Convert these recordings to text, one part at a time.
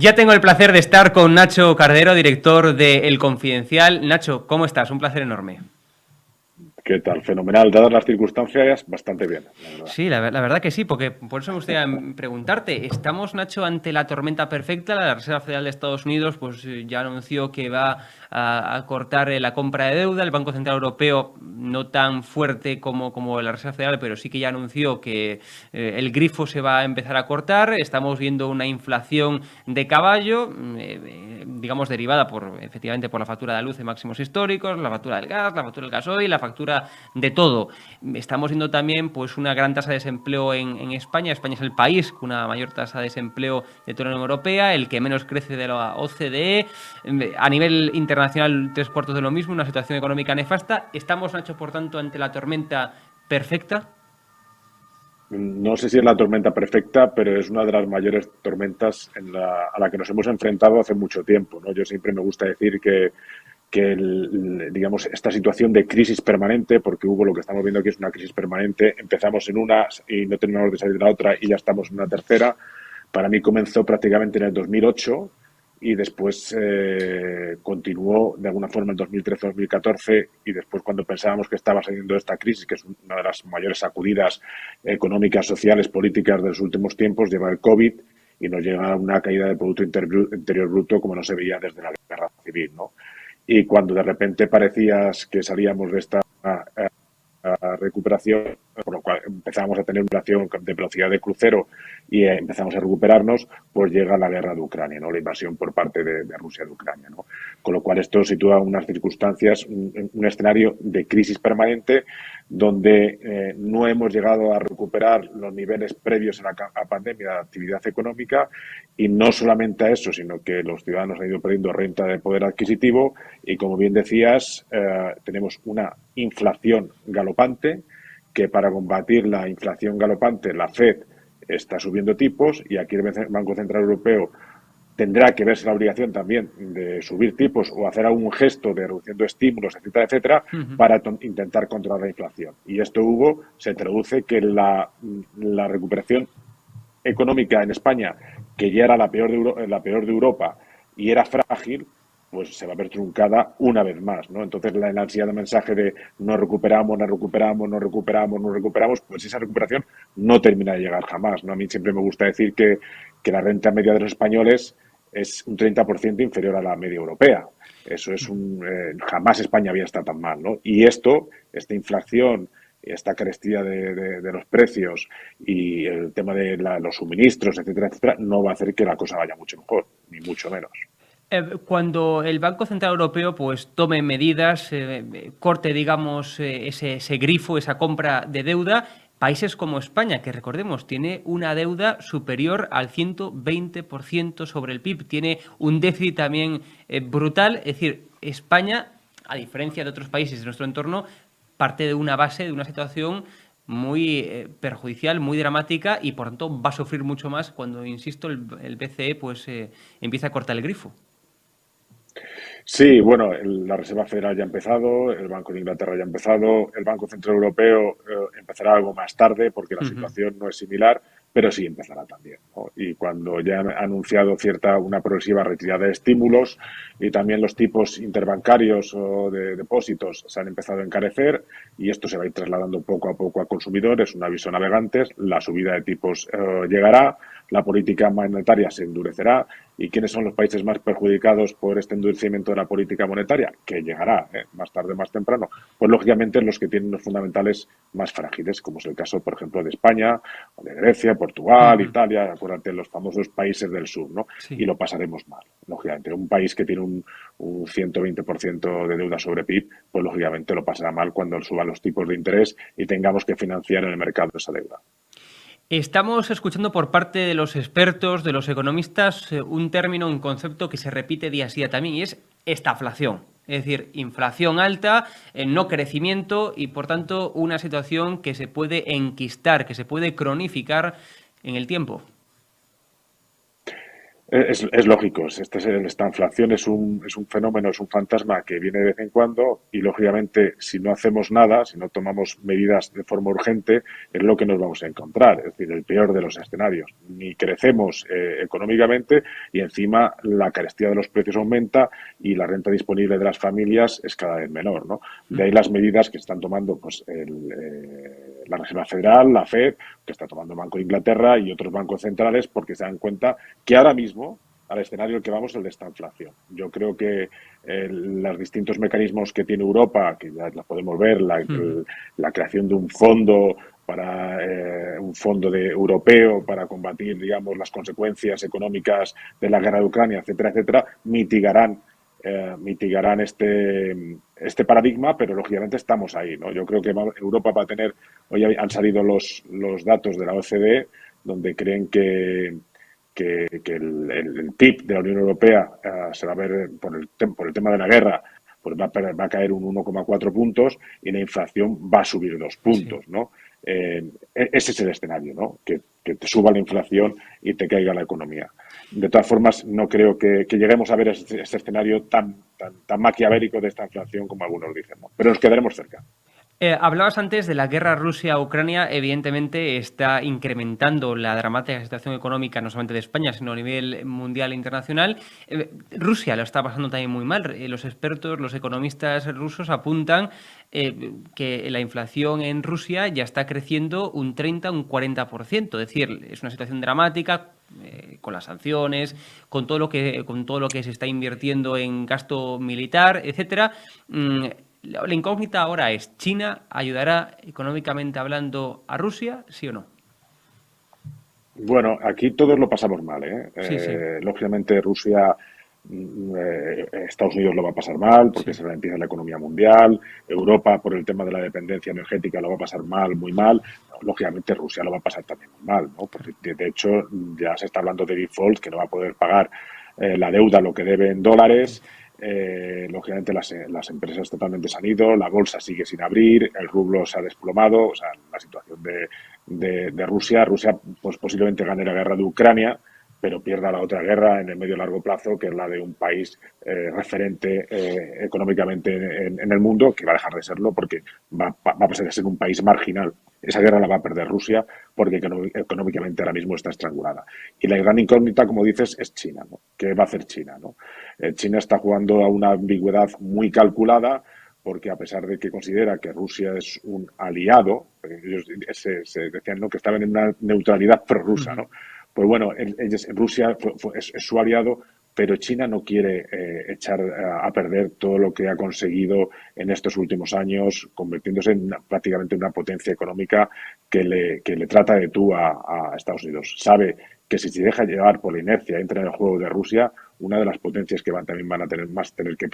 Ya tengo el placer de estar con Nacho Cardero, director de El Confidencial. Nacho, ¿cómo estás? Un placer enorme. ¿Qué tal? Fenomenal. Dadas las circunstancias, bastante bien, la verdad. Sí, la verdad que sí, porque por eso me gustaría preguntarte, ¿estamos, Nacho, ante la tormenta perfecta? La Reserva Federal de Estados Unidos pues ya anunció que va a cortar la compra de deuda, el Banco Central Europeo no tan fuerte como la Reserva Federal, pero sí que ya anunció que el grifo se va a empezar a cortar, estamos viendo una inflación de caballo, digamos derivada efectivamente por la factura de la luz en máximos históricos, la factura del gas, la factura del gasoil, la factura de todo. Estamos viendo también pues una gran tasa de desempleo en España. España es el país con una mayor tasa de desempleo de toda la Unión Europea, el que menos crece de la OCDE. A nivel internacional, 3/4 de lo mismo, una situación económica nefasta. ¿Estamos, Nacho, por tanto, ante la tormenta perfecta? No sé si es la tormenta perfecta, pero es una de las mayores tormentas a la que nos hemos enfrentado hace mucho tiempo, ¿no? Yo siempre me gusta decir que digamos, esta situación de crisis permanente, porque hubo lo que estamos viendo aquí es una crisis permanente, empezamos en una y no terminamos de salir de la otra y ya estamos en una tercera. Para mí comenzó prácticamente en el 2008 y después continuó de alguna forma en 2013-2014 y después cuando pensábamos que estaba saliendo de esta crisis, que es una de las mayores sacudidas económicas, sociales, políticas de los últimos tiempos, llega el COVID y nos llega una caída del Producto Interior Bruto como no se veía desde la Guerra Civil, ¿no? Y cuando de repente parecías que salíamos de esta recuperación, por lo cual empezamos a tener una inflación de velocidad de crucero y empezamos a recuperarnos, pues llega la guerra de Ucrania, ¿no? La invasión por parte de Rusia de Ucrania, ¿no? Con lo cual esto sitúa unas circunstancias, un escenario de crisis permanente donde no hemos llegado a recuperar los niveles previos a la pandemia de actividad económica y no solamente a eso, sino que los ciudadanos han ido perdiendo renta de poder adquisitivo y, como bien decías, tenemos una inflación galopante que para combatir la inflación galopante la FED está subiendo tipos y aquí el Banco Central Europeo tendrá que verse la obligación también de subir tipos o hacer algún gesto de reducción de estímulos, etcétera, etcétera, para intentar controlar la inflación. Y esto, Hugo, se traduce que la recuperación económica en España, que ya era la peor de Europa y era frágil, pues se va a ver truncada una vez más, ¿no? Entonces la ansiedad de mensaje de no recuperamos, no recuperamos, no recuperamos, no recuperamos, pues esa recuperación no termina de llegar jamás, ¿no? A mí siempre me gusta decir que la renta media de los españoles es un 30% inferior a la media europea. Eso es jamás España había estado tan mal, ¿no? Y esta inflación, esta carestía de los precios y el tema de los suministros, etcétera, etcétera, no va a hacer que la cosa vaya mucho mejor, ni mucho menos. Cuando el Banco Central Europeo pues tome medidas, corte, digamos, ese grifo, esa compra de deuda, países como España, que recordemos, tiene una deuda superior al 120% sobre el PIB, tiene un déficit también brutal, es decir, España, a diferencia de otros países de nuestro entorno, parte de una base, de una situación muy perjudicial, muy dramática y por tanto va a sufrir mucho más cuando, insisto, el BCE pues empieza a cortar el grifo. Sí, bueno, la Reserva Federal ya ha empezado, el Banco de Inglaterra ya ha empezado, el Banco Central Europeo empezará algo más tarde porque la situación no es similar, pero sí empezará también, ¿no? Y cuando ya han anunciado una progresiva retirada de estímulos y también los tipos interbancarios o de depósitos se han empezado a encarecer y esto se va a ir trasladando poco a poco a consumidores, un aviso a navegantes, la subida de tipos llegará, la política monetaria se endurecerá. ¿Y quiénes son los países más perjudicados por este endurecimiento de la política monetaria? Que llegará más tarde o más temprano. Pues lógicamente los que tienen los fundamentales más frágiles, como es el caso, por ejemplo, de España, o de Grecia, Portugal, Italia, acuérdate, los famosos países del sur, ¿no? Sí. Y lo pasaremos mal, lógicamente. Un país que tiene un 120% de deuda sobre PIB, pues lógicamente lo pasará mal cuando suban los tipos de interés y tengamos que financiar en el mercado esa deuda. Estamos escuchando por parte de los expertos, de los economistas, un término, un concepto que se repite día a día también y es estaflación. Es decir, inflación alta, no crecimiento y, por tanto, una situación que se puede enquistar, que se puede cronificar en el tiempo. Es lógico, esta inflación es un fenómeno, es un fantasma que viene de vez en cuando y, lógicamente, si no hacemos nada, si no tomamos medidas de forma urgente, es lo que nos vamos a encontrar, es decir, el peor de los escenarios. Ni crecemos económicamente y, encima, la carestía de los precios aumenta y la renta disponible de las familias es cada vez menor, ¿no? De ahí las medidas que están tomando pues, la Reserva Federal, la FED, que está tomando el Banco de Inglaterra y otros bancos centrales, porque se dan cuenta que ahora mismo al escenario al que vamos, el de esta inflación. Yo creo que los distintos mecanismos que tiene Europa, que ya la podemos ver, la creación de un fondo para un fondo europeo para combatir, digamos, las consecuencias económicas de la guerra de Ucrania, etcétera, etcétera, mitigarán este paradigma, pero lógicamente estamos ahí, ¿no? Yo creo que Europa va a tener, hoy han salido los datos de la OCDE, donde creen que el PIB de la Unión Europea se va a ver por el tema de la guerra, pues va a caer un 1,4 puntos y la inflación va a subir 2 puntos, Sí. ¿no? Ese es el escenario, ¿no? Que te suba la inflación y te caiga la economía. De todas formas, no creo que lleguemos a ver ese escenario tan maquiavélico de esta inflación como algunos dicen, ¿no? Pero nos quedaremos cerca. Hablabas antes de la guerra Rusia-Ucrania, evidentemente está incrementando la dramática situación económica no solamente de España, sino a nivel mundial e internacional. Rusia lo está pasando también muy mal. Los expertos, los economistas rusos apuntan que la inflación en Rusia ya está creciendo un 30, un 40%. Es decir, es una situación dramática con las sanciones, con todo lo que se está invirtiendo en gasto militar, etcétera. La incógnita ahora es, ¿China ayudará económicamente hablando a Rusia, sí o no? Bueno, aquí todos lo pasamos mal, ¿eh? Sí, sí, Lógicamente Rusia, Estados Unidos lo va a pasar mal porque sí. se ralentiza la economía mundial, Europa por el tema de la dependencia energética lo va a pasar mal, muy mal, lógicamente Rusia lo va a pasar también muy mal, ¿no? Porque de hecho ya se está hablando de default, que no va a poder pagar la deuda, lo que debe en dólares. Lógicamente las empresas totalmente se han ido, la bolsa sigue sin abrir, el rublo se ha desplomado, o sea, la situación de Rusia. Rusia pues posiblemente gane la guerra de Ucrania, pero pierda la otra guerra en el medio y largo plazo, que es la de un país referente económicamente en el mundo, que va a dejar de serlo porque va a pasar a ser un país marginal. Esa guerra la va a perder Rusia porque económicamente ahora mismo está estrangulada. Y la gran incógnita, como dices, es China, ¿no? ¿Qué va a hacer China, ¿no? China está jugando a una ambigüedad muy calculada porque, a pesar de que considera que Rusia es un aliado, ellos se decían, ¿no?, que estaban en una neutralidad prorrusa, ¿no? Pues bueno, Rusia es su aliado, pero China no quiere echar a perder todo lo que ha conseguido en estos últimos años, convirtiéndose prácticamente en una potencia económica que le trata de tú a Estados Unidos. Sabe que si se deja llevar por la inercia, entra en el juego de Rusia, una de las potencias que también van a tener que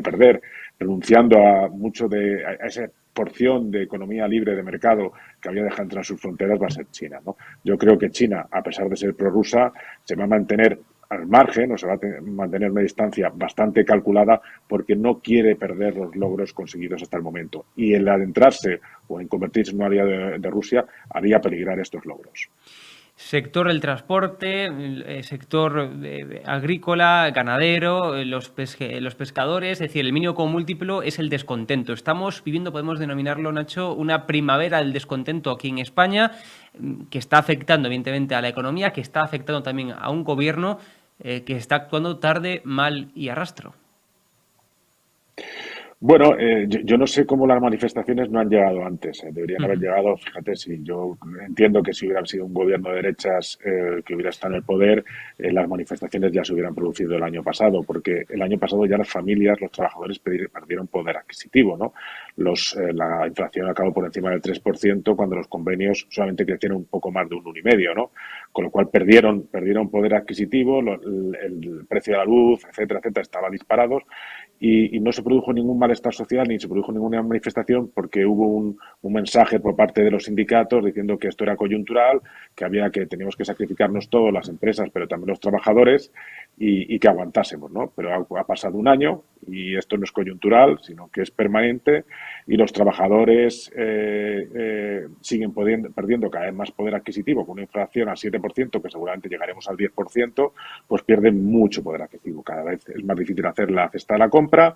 perder, renunciando a mucho a esa porción de economía libre de mercado que había dejado entrar en sus fronteras, va a ser China, ¿no? Yo creo que China, a pesar de ser prorrusa, se va a mantener al margen, o se va a mantener una distancia bastante calculada porque no quiere perder los logros conseguidos hasta el momento. Y el adentrarse o en convertirse en un aliado de Rusia haría peligrar estos logros. Sector del transporte, sector agrícola, ganadero, los pescadores, es decir, el mínimo común múltiplo es el descontento. Estamos viviendo, podemos denominarlo, Nacho, una primavera del descontento aquí en España, que está afectando evidentemente a la economía, que está afectando también a un gobierno que está actuando tarde, mal y a rastro. Bueno, yo no sé cómo las manifestaciones no han llegado antes. Deberían haber llegado, fíjate, si yo entiendo que si hubiera sido un gobierno de derechas que hubiera estado en el poder, las manifestaciones ya se hubieran producido el año pasado, porque el año pasado ya las familias, los trabajadores perdieron poder adquisitivo, ¿no? La inflación acabó por encima del 3% cuando los convenios solamente crecieron un poco más de un 1,5%, ¿no? Con lo cual perdieron poder adquisitivo, el precio de la luz, etcétera, etcétera, estaba disparado y no se produjo ningún malestar social ni se produjo ninguna manifestación porque hubo un mensaje por parte de los sindicatos diciendo que esto era coyuntural, que teníamos que sacrificarnos todos, las empresas, pero también los trabajadores, y que aguantásemos, ¿no? Pero ha pasado un año y esto no es coyuntural, sino que es permanente, y los trabajadores siguen perdiendo cada vez más poder adquisitivo, con una inflación al 7%, que seguramente llegaremos al 10%, pues pierden mucho poder adquisitivo. Cada vez es más difícil hacer la cesta de la compra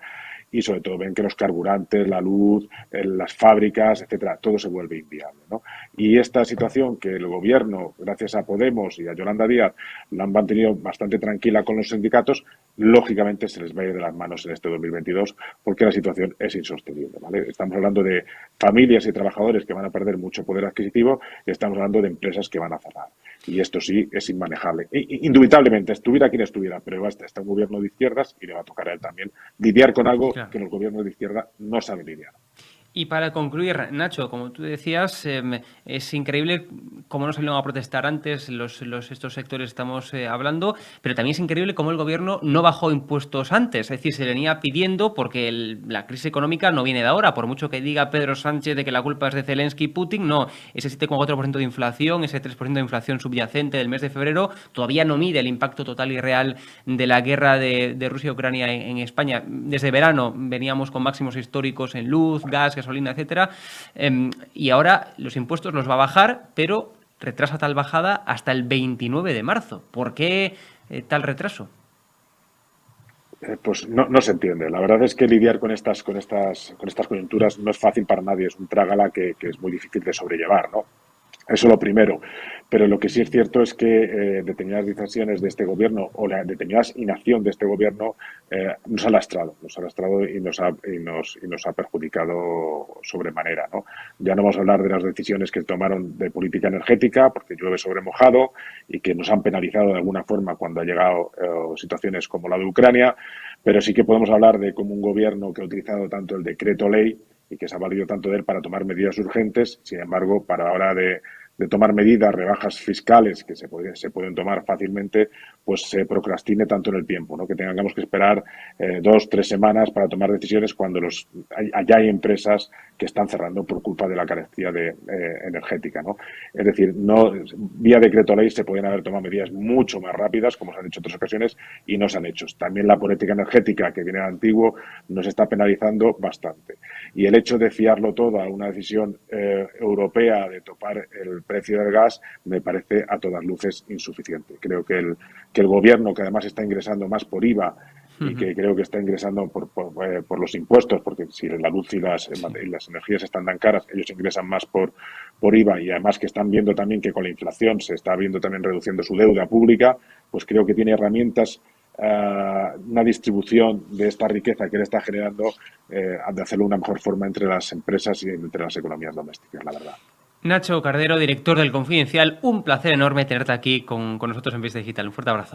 y sobre todo ven que los carburantes, la luz, las fábricas, etcétera, todo se vuelve inviable, ¿no? Y esta situación que el gobierno, gracias a Podemos y a Yolanda Díaz, la han mantenido bastante tranquila con los sindicatos, lógicamente se les va a ir de las manos en este 2022 porque la situación es insostenible, ¿vale? Estamos hablando de familias y trabajadores que van a perder mucho poder adquisitivo y estamos hablando de empresas que van a cerrar. Y esto sí es inmanejable. Indubitablemente, estuviera quien estuviera, pero está un gobierno de izquierdas y le va a tocar a él también lidiar con algo que los gobiernos de izquierda no saben lidiar. Y para concluir, Nacho, como tú decías, es increíble cómo no salieron a protestar antes estos sectores estamos hablando, pero también es increíble cómo el gobierno no bajó impuestos antes. Es decir, se le venía pidiendo porque la crisis económica no viene de ahora. Por mucho que diga Pedro Sánchez de que la culpa es de Zelensky y Putin, no. Ese 7,4% de inflación, ese 3% de inflación subyacente del mes de febrero, todavía no mide el impacto total y real de la guerra de Rusia y Ucrania en España. Desde verano veníamos con máximos históricos en luz, gas, gasolina, etcétera, y ahora los impuestos los va a bajar, pero retrasa tal bajada hasta el 29 de marzo. ¿Por qué tal retraso? Pues no se entiende. La verdad es que lidiar con estas coyunturas no es fácil para nadie. Es un trágala que es muy difícil de sobrellevar, ¿no? Eso lo primero. Pero lo que sí es cierto es que determinadas decisiones de este gobierno o la determinada inacción de este gobierno nos ha lastrado y nos ha perjudicado sobremanera, ¿no? Ya no vamos a hablar de las decisiones que tomaron de política energética, porque llueve sobre mojado y que nos han penalizado de alguna forma cuando ha llegado situaciones como la de Ucrania, pero sí que podemos hablar de cómo un gobierno que ha utilizado tanto el decreto ley y que se ha valido tanto de él para tomar medidas urgentes, sin embargo, para la hora de tomar medidas, rebajas fiscales que se pueden tomar fácilmente, pues se procrastine tanto en el tiempo, ¿no? Que tengamos que esperar 2, 3 semanas para tomar decisiones cuando ya hay empresas que están cerrando por culpa de la carestía energética, ¿no? Es decir, vía decreto ley se pueden haber tomado medidas mucho más rápidas, como se han hecho en otras ocasiones, y no se han hecho. También la política energética, que viene de antiguo, nos está penalizando bastante. Y el hecho de fiarlo todo a una decisión europea de topar el precio del gas me parece a todas luces insuficiente. Creo que el gobierno, que además está ingresando más por IVA y que creo que está ingresando por los impuestos, porque si la luz y las energías están tan caras, ellos ingresan más por IVA y además que están viendo también que con la inflación se está viendo también reduciendo su deuda pública, pues creo que tiene herramientas, una distribución de esta riqueza que él está generando, de hacerlo de una mejor forma entre las empresas y entre las economías domésticas, la verdad. Nacho Cardero, director del Confidencial, un placer enorme tenerte aquí con nosotros en Vista Digital. Un fuerte abrazo.